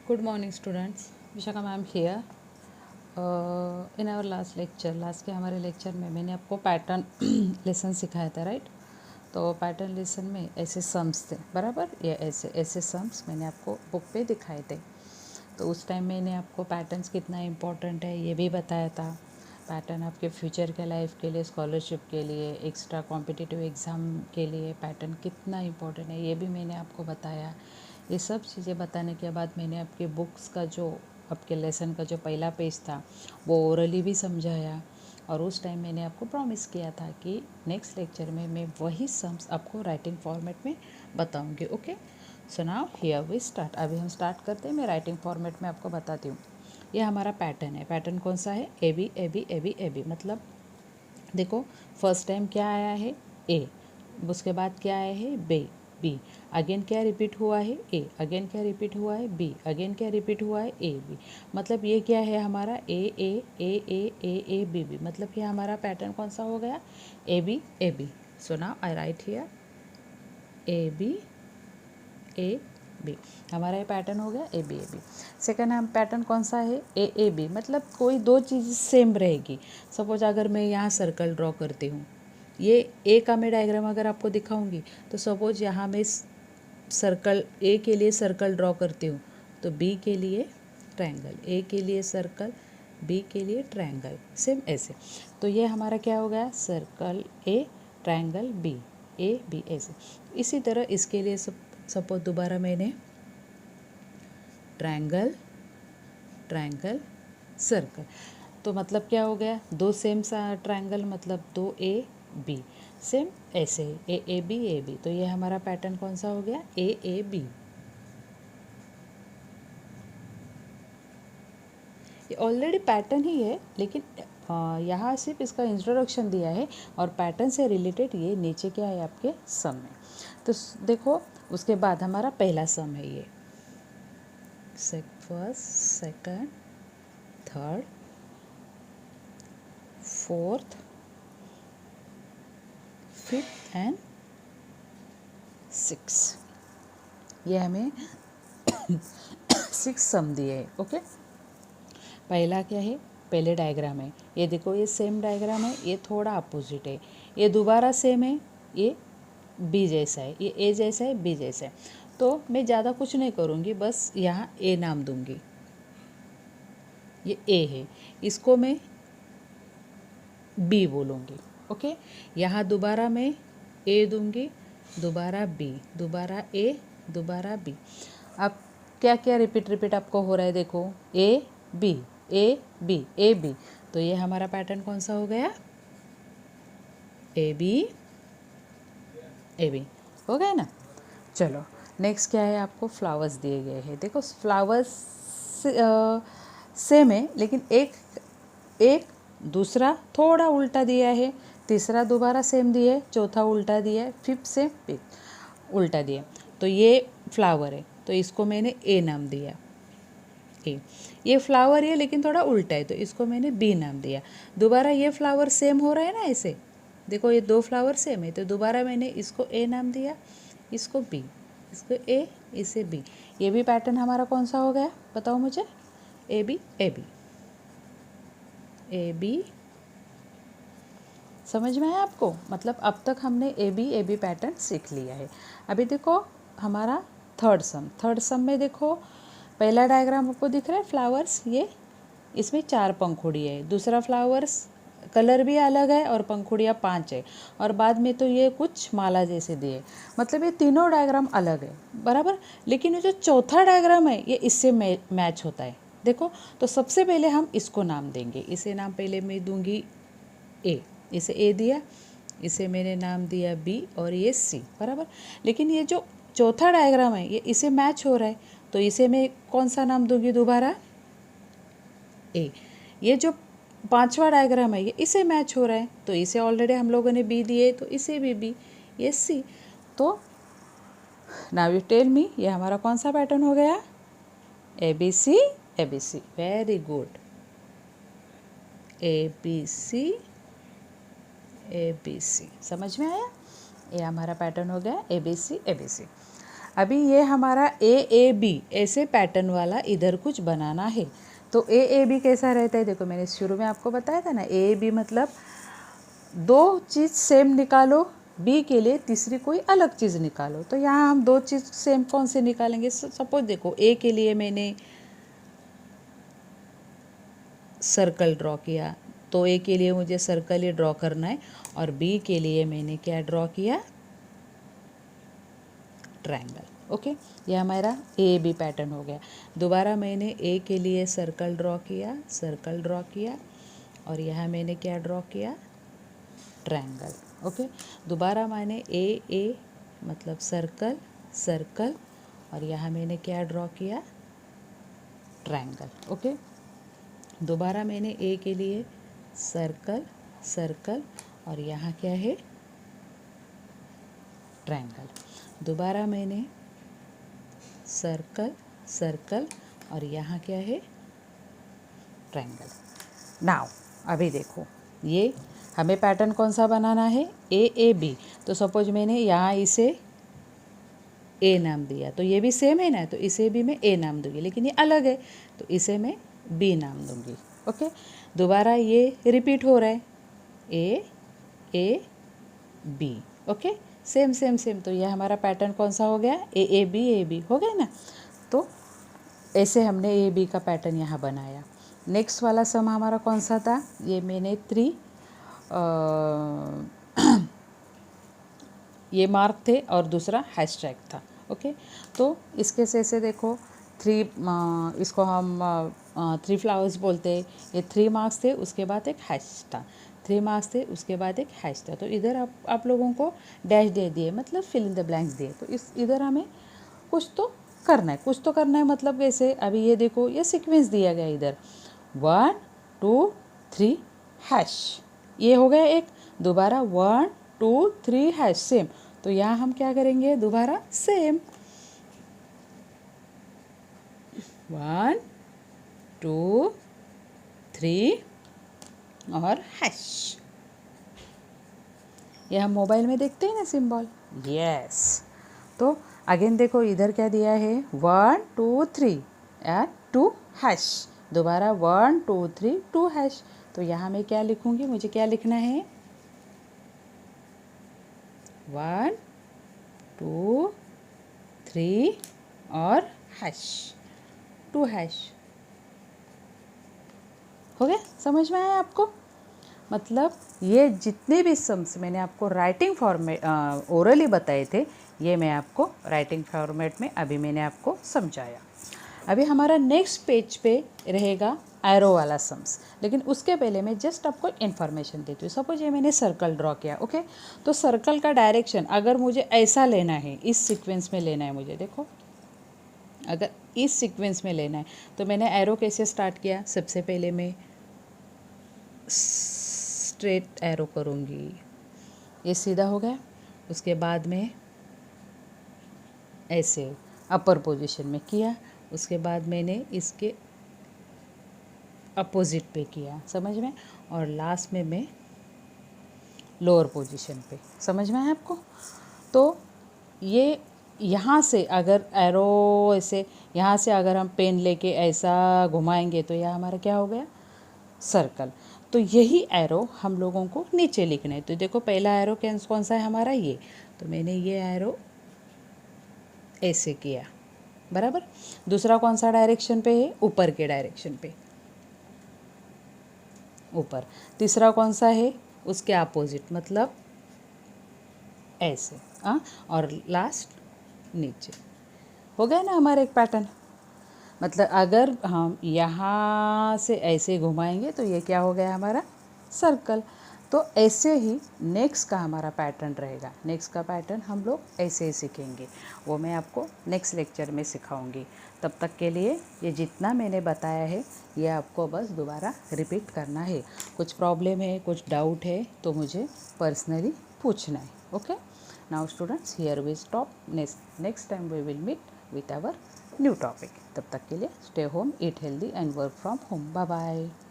Good morning students. Vishakha ma'am here. In our last के हमारे lecture में मैंने आपको पैटर्न लेसन सिखाया था, राइट? तो पैटर्न लेसन में ऐसे सम्स थे, बराबर? ये ऐसे ऐसे सम्स मैंने आपको बुक पे दिखाए थे। तो उस टाइम मैंने आपको पैटर्न्स कितना इम्पोर्टेंट है ये भी बताया था। पैटर्न आपके फ्यूचर के लाइफ के लिए, स्कॉलरशिप के लिए, एक्स्ट्रा कॉम्पिटिटिव एग्ज़ाम के लिए पैटर्न कितना इम्पोर्टेंट है ये भी मैंने आपको बताया। ये सब चीज़ें बताने के बाद मैंने आपके बुक्स का जो आपके लेसन का जो पहला पेज था वो ओरली भी समझाया। और उस टाइम मैंने आपको प्रॉमिस किया था कि नेक्स्ट लेक्चर में मैं वही सम्स आपको राइटिंग फॉर्मेट में बताऊंगी। Okay, so now here we start. अभी हम स्टार्ट करते हैं, मैं राइटिंग फॉर्मेट में आपको बताती हूँ। ये हमारा पैटर्न है। पैटर्न कौन सा है? A B A B A B A B. मतलब देखो, फर्स्ट टाइम क्या आया है? ए। उसके बाद क्या आया है? बी। बी अगेन क्या रिपीट हुआ है? ए। अगेन क्या रिपीट हुआ है? बी। अगेन क्या रिपीट हुआ है? A B. मतलब ये क्या है हमारा? A A A A A A B B. मतलब ये हमारा पैटर्न कौन सा हो गया? A B A B. So now I write here A B A B. हमारा ये पैटर्न हो गया A B A B. Second हम पैटर्न कौन सा है? A A B. मतलब कोई दो चीज़ सेम रहेगी। सपोज अगर मैं यहाँ सर्कल ड्रॉ करती हूँ, ये ए का मैं डायग्राम अगर आपको दिखाऊंगी तो सपोज यहाँ मैं सर्कल ए के लिए सर्कल ड्रॉ करती हूँ तो बी के लिए ट्रायंगल, ए के लिए सर्कल, बी के लिए ट्रायंगल, सेम ऐसे। तो ये हमारा क्या हो गया? Circle A, triangle B, A B ऐसे। इसी तरह इसके लिए सपोज दोबारा मैंने ट्रायंगल ट्रायंगल सर्कल, तो मतलब क्या हो गया? दो सेम सा ट्रायंगल, मतलब दो ए बी, सेम ऐसे ए बी ए बी। तो ये हमारा पैटर्न कौन सा हो गया? A B. ये ऑलरेडी पैटर्न ही है, लेकिन यहाँ सिर्फ इसका इंट्रोडक्शन दिया है और पैटर्न से रिलेटेड ये नीचे क्या है आपके सम में। तो देखो, उसके बाद हमारा पहला सम है ये first, second, third, fourth, fifth and six. ये हमें 6 सम दिए है। ओके, पहला क्या है? पहले डायग्राम है, ये देखो, ये सेम डायग्राम है, ये थोड़ा अपोजिट है, ये दोबारा सेम है, ये बी जैसा है, ये ए जैसा है, बी जैसा है। तो मैं ज़्यादा कुछ नहीं करूँगी, बस यहाँ ए नाम दूँगी। ये ए है, इसको मैं बी बोलूँगी। ओके, यहाँ दोबारा मैं ए दूँगी, दोबारा बी, दोबारा ए, दोबारा बी। अब क्या क्या रिपीट आपको हो रहा है? देखो, A B A B A B. तो ये हमारा पैटर्न कौन सा हो गया? ए बी हो गया ना। चलो, नेक्स्ट क्या है? आपको फ्लावर्स दिए गए हैं। देखो, फ्लावर्स सेम है, लेकिन एक दूसरा थोड़ा उल्टा दिया है, तीसरा दोबारा सेम दिया है, चौथा उल्टा दिया है, फिफ्थ सेम, उल्टा दिया। तो ये फ्लावर है, तो इसको मैंने ए नाम दिया। ए, ये फ्लावर है लेकिन थोड़ा उल्टा है, तो इसको मैंने बी नाम दिया। दोबारा ये फ्लावर सेम हो रहा है ना ऐसे, देखो ये दो फ्लावर सेम है, तो दोबारा मैंने इसको ए नाम दिया, इसको बी, इसको ए, इसे बी। ये भी पैटर्न हमारा कौन सा हो गया? बताओ मुझे। A B A B A B. समझ में आया आपको? मतलब अब तक हमने ए बी पैटर्न सीख लिया है। अभी देखो हमारा थर्ड सम में देखो, पहला डायग्राम आपको दिख रहा है फ्लावर्स, ये इसमें 4 पंखुड़ी है, दूसरा फ्लावर्स कलर भी अलग है और पंखुड़ियाँ 5 है, और बाद में तो ये कुछ माला जैसे दिए। मतलब ये तीनों डायग्राम अलग है, बराबर। लेकिन ये जो चौथा डायग्राम है ये इससे मैच होता है। देखो, तो सबसे पहले हम इसको नाम देंगे। इसे नाम पहले मैं दूंगी ए, इसे ए दिया, इसे मैंने नाम दिया बी, और ये सी, बराबर। लेकिन ये जो चौथा डायग्राम है ये इसे मैच हो रहा है, तो इसे मैं कौन सा नाम दूंगी? दोबारा ए। ये जो पांचवा डायग्राम है ये इसे मैच हो रहा है, तो इसे ऑलरेडी हम लोगों ने बी दिए, तो इसे भी बी, ये सी। तो नाउ यू टेल मी, ये हमारा कौन सा पैटर्न हो गया? A B C A B C. Very good, A B C A B C. समझ में आया? ये हमारा पैटर्न हो गया A B C A B सी। अभी ये हमारा AAB ऐसे पैटर्न वाला इधर कुछ बनाना है। तो AAB कैसा रहता है, देखो मैंने शुरू में आपको बताया था ना, AAB मतलब दो चीज़ सेम निकालो, B के लिए तीसरी कोई अलग चीज़ निकालो। तो यहाँ हम दो चीज़ सेम कौन से निकालेंगे, सपोज देखो A के लिए मैंने सर्कल ड्रॉ किया, तो A के लिए मुझे सर्कल ही ड्रॉ करना है, और B के लिए मैंने क्या ड्रॉ किया, ट्रायंगल। ओके, यह हमारा AAB पैटर्न हो गया। दोबारा मैंने A के लिए सर्कल ड्रॉ किया, और यहाँ मैंने क्या ड्रॉ किया, ट्रायंगल। ओके, दोबारा मैंने A मतलब सर्कल, और यहाँ मैंने क्या ड्रॉ किया, ट्रायंगल। ओके, दोबारा मैंने A के लिए सर्कल, और यहाँ क्या है, ट्रायंगल। दोबारा मैंने सर्कल, और यहाँ क्या है, ट्रायंगल। नाउ अभी देखो, ये हमें पैटर्न कौन सा बनाना है, AAB। तो सपोज मैंने यहाँ इसे A नाम दिया, तो ये भी सेम है ना, तो इसे भी मैं A नाम दूंगी, लेकिन ये अलग है तो इसे मैं B नाम दूंगी। ओके, दोबारा ये रिपीट हो रहा है, AAB। Okay, same. तो यह हमारा पैटर्न कौन सा हो गया, AAB हो गया ना। तो ऐसे हमने AAB का पैटर्न यहाँ बनाया। नेक्स्ट वाला सम हमारा कौन सा था, ये मैंने 3 ये मार्क थे और दूसरा हैशटैग था। ओके, तो इसके से देखो 3 इसको हम 3 फ्लावर्स बोलते हैं। ये 3 मार्क्स थे, उसके बाद एक हैश था, 3 मार्क्स थे, उसके बाद एक हैश था। तो इधर आप लोगों को डैश दे दिए, मतलब फिल इन द ब्लैंक्स दिए। तो इधर हमें कुछ तो करना है, मतलब वैसे अभी ये देखो, ये सीक्वेंस दिया गया इधर 1 2 3 हैश, ये हो गया एक। दोबारा 1 2 3 हैश, सेम। तो यहाँ हम क्या करेंगे, दोबारा सेम 1 2 3 और हैश। ये हम मोबाइल में देखते हैं ना सिंबल, यस। तो अगेन देखो इधर क्या दिया है, 1 2 3 एंड 2 हैश। दोबारा 1 2 3 2 हैश। तो यहाँ मैं क्या लिखूँगी, मुझे क्या लिखना है, 1 2 3 और हैश, 2 हैश। हो गया, समझ में आया आपको। मतलब ये जितने भी सम्स मैंने आपको राइटिंग फॉर्मेट ओरली बताए थे, ये मैं आपको राइटिंग फॉर्मेट में अभी मैंने आपको समझाया। अभी हमारा नेक्स्ट पेज पे रहेगा एरो वाला सम्स, लेकिन उसके पहले मैं जस्ट आपको इन्फॉर्मेशन देती हूँ। सपोज ये मैंने सर्कल ड्रॉ किया, ओके। तो सर्कल का डायरेक्शन अगर मुझे ऐसा लेना है, इस सीक्वेंस में लेना है मुझे, देखो अगर इस सीक्वेंस में लेना है, तो मैंने एरो कैसे स्टार्ट किया, सबसे पहले मैं स्ट्रेट एरो करूँगी, ये सीधा हो गया। उसके बाद में ऐसे अपर पोजीशन में किया, उसके बाद मैंने इसके अपोजिट पे किया, समझ में, और लास्ट में मैं लोअर पोजीशन पे, समझ में आया आपको। तो ये यहाँ से अगर एरो ऐसे यहाँ से अगर हम पेन लेके ऐसा घुमाएंगे तो यह हमारा क्या हो गया, सर्कल। तो यही एरो हम लोगों को नीचे लिखना है। तो देखो पहला एरो कौन सा है हमारा, ये। तो मैंने ये एरो ऐसे किया, बराबर। दूसरा कौन सा डायरेक्शन पे है, ऊपर के डायरेक्शन पे, ऊपर। तीसरा कौन सा है, उसके अपोजिट, मतलब ऐसे, और लास्ट नीचे। हो गया ना हमारा एक पैटर्न। मतलब अगर हम यहाँ से ऐसे घुमाएंगे तो ये क्या हो गया हमारा, सर्कल। तो ऐसे ही नेक्स्ट का हमारा पैटर्न रहेगा। नेक्स्ट का पैटर्न हम लोग ऐसे ही सीखेंगे, वो मैं आपको नेक्स्ट लेक्चर में सिखाऊंगी। तब तक के लिए ये जितना मैंने बताया है ये आपको बस दोबारा रिपीट करना है। कुछ प्रॉब्लम है, कुछ डाउट है तो मुझे पर्सनली पूछना है। Okay, now students, here we stop. Next time we will meet with our new topic. तब तक के लिए stay home, eat healthy and work from home. Bye bye.